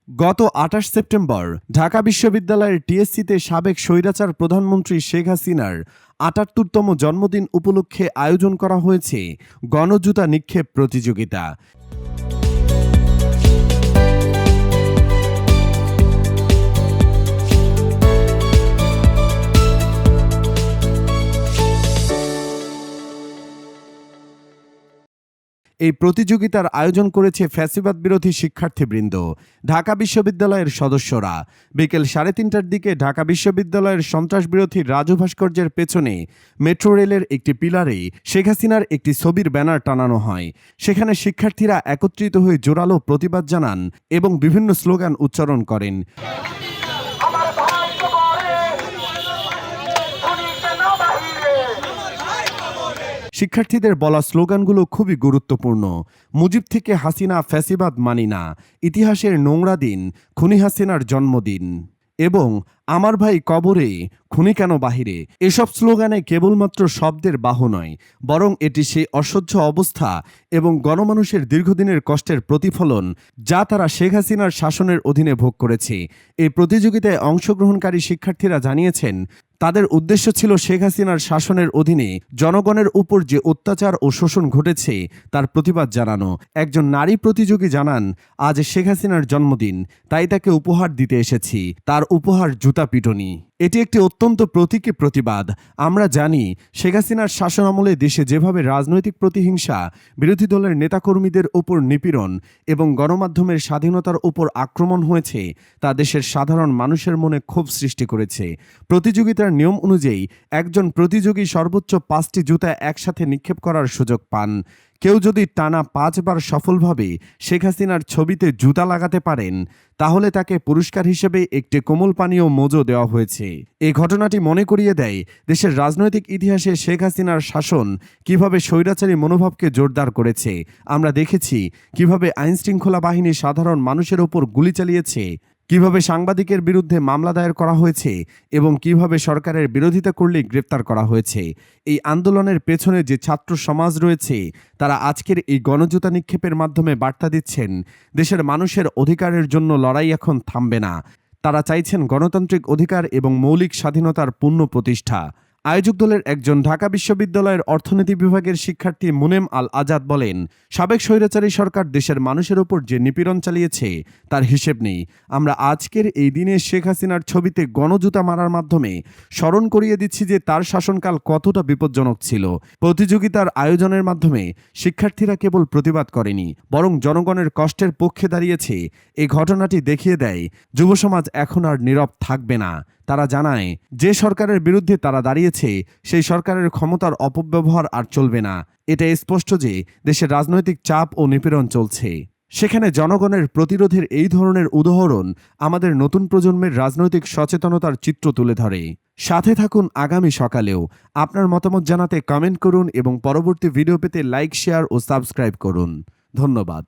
গত ২৮ সেপ্টেম্বর ঢাকা বিশ্ববিদ্যালয়ের টিএসসিতে সাবেক স্বৈরাচার প্রধানমন্ত্রী শেখ হাসিনার ৭৮তম জন্মদিন উপলক্ষে আয়োজন করা হয়েছে গণজুতা নিক্ষেপ প্রতিযোগিতা। এই প্রতিযোগিতার আয়োজন করেছে ফ্যাসিবাদ বিরোধী শিক্ষার্থীবৃন্দ, ঢাকা বিশ্ববিদ্যালয়ের সদস্যরা। বিকেল ৩:৩০টার দিকে ঢাকা বিশ্ববিদ্যালয়ের সন্ত্রাসবিরোধী রাজু ভাস্কর্যের পেছনে মেট্রো রেলের একটি পিলারে শেখ হাসিনার একটি ছবির ব্যানার টানানো হয়। সেখানে শিক্ষার্থীরা একত্রিত হয়ে জোরালো প্রতিবাদ জানান এবং বিভিন্ন স্লোগান উচ্চারণ করেন। শিক্ষার্থীদের বলা স্লোগানগুলো খুবই গুরুত্বপূর্ণ। মুজিব থেকে হাসিনা, ফ্যাসিবাদ মানি না, ইতিহাসের নোংরা দিন, খুনি হাসিনার জন্মদিন এবং আমার ভাই কবরে, খুনি কেন বাহিরে। এসব স্লোগানে কেবলমাত্র শব্দের বাহু নয়, বরং এটি সেই অসহ্য অবস্থা এবং গণমানুষের দীর্ঘদিনের কষ্টের প্রতিফলন যা তারা শেখ হাসিনার শাসনের অধীনে ভোগ করেছে। এই প্রতিযোগিতায় অংশগ্রহণকারী শিক্ষার্থীরা জানিয়েছেন, তাদের উদ্দেশ্য ছিল শেখ হাসিনার শাসনের অধীনে জনগণের উপর যে অত্যাচার ও শোষণ ঘটেছে তার প্রতিবাদ জানানো। একজন নারী প্রতিযোগী জানান, আজ শেখ হাসিনার জন্মদিন, তাই তাকে উপহার দিতে এসেছি। তার উপহার জুতা পিটুনি। এটি একটি অত্যন্ত প্রতীকী প্রতিবাদ। আমরা জানি শেখ হাসিনার শাসন আমলে দেশে যেভাবে রাজনৈতিক প্রতিহিংসা, বিরোধী দলের নেতাকর্মীদের উপর নিপীড়ন এবং গণমাধ্যমের স্বাধীনতার উপর আক্রমণ হয়েছে তা দেশের সাধারণ মানুষের মনে ক্ষোভ সৃষ্টি করেছে। প্রতিযোগিতার নিয়ম অনুযায়ী একজন প্রতিযোগী সর্বোচ্চ ৫টি জুতা একসাথে নিক্ষেপ করার সুযোগ পান। কেউ যদি টানা ৫ বার সফলভাবে শেখ হাসিনার ছবিতে জুতা লাগাতে পারেন, তাহলে তাকে পুরস্কার হিসেবে একটি কোমল পানীয় মোজো দেওয়া হয়েছে। এই ঘটনাটি মনে করিয়ে দেয় দেশের রাজনৈতিক ইতিহাসে শেখ হাসিনার শাসন কিভাবে স্বৈরাচারী মনোভাবকে জোরদার করেছে। আমরা দেখেছি কিভাবে আইনশৃঙ্খলা বাহিনী সাধারণ মানুষের ওপর গুলি চালিয়েছে, কিভাবে সাংবাদিকের বিরুদ্ধে মামলা দায়ের করা হয়েছে এবং কিভাবে সরকারের বিরোধিতা করলে গ্রেপ্তার করা হয়েছে। এই আন্দোলনের পেছনে যে ছাত্র সমাজ রয়েছে তারা আজকের এই গণজুতা নিক্ষেপের মাধ্যমে বার্তা দিচ্ছেন, দেশের মানুষের অধিকারের জন্য লড়াই এখন থামবে না। তারা চাইছেন গণতান্ত্রিক অধিকার এবং মৌলিক স্বাধীনতার পূর্ণ প্রতিষ্ঠা। আয়োজক দলের একজন ঢাকা বিশ্ববিদ্যালয়ের অর্থনীতি বিভাগের শিক্ষার্থী মুনেম আল আজাদ বলেন, সাবেক স্বৈরাচারী সরকার দেশের মানুষের ওপর যে নিপীড়ন চালিয়েছে তার হিসেব নেই। আমরা আজকের এই দিনে শেখ হাসিনার ছবিতে গণজুতা মারার মাধ্যমে স্মরণ করিয়ে দিচ্ছি যে তার শাসনকাল কতটা বিপজ্জনক ছিল। প্রতিযোগিতার আয়োজনের মাধ্যমে শিক্ষার্থীরা কেবল প্রতিবাদ করেনি, বরং জনগণের কষ্টের পক্ষে দাঁড়িয়েছে। এই ঘটনাটি দেখিয়ে দেয় যুব সমাজ এখন আর নীরব থাকবে না। তারা জানায় যে সরকারের বিরুদ্ধে তারা দাঁড়িয়েছে সেই সরকারের ক্ষমতার অপব্যবহার আর চলবে না। এটা স্পষ্ট যে দেশের রাজনৈতিক চাপ ও নিপীড়ন চলছে। সেখানে জনগণের প্রতিরোধের এই ধরনের উদাহরণ আমাদের নতুন প্রজন্মের রাজনৈতিক সচেতনতার চিত্র তুলে ধরে। সাথে থাকুন আগামী সকালেও। আপনার মতামত জানাতে কমেন্ট করুন এবং পরবর্তী ভিডিও পেতে লাইক, শেয়ার ও সাবস্ক্রাইব করুন। ধন্যবাদ।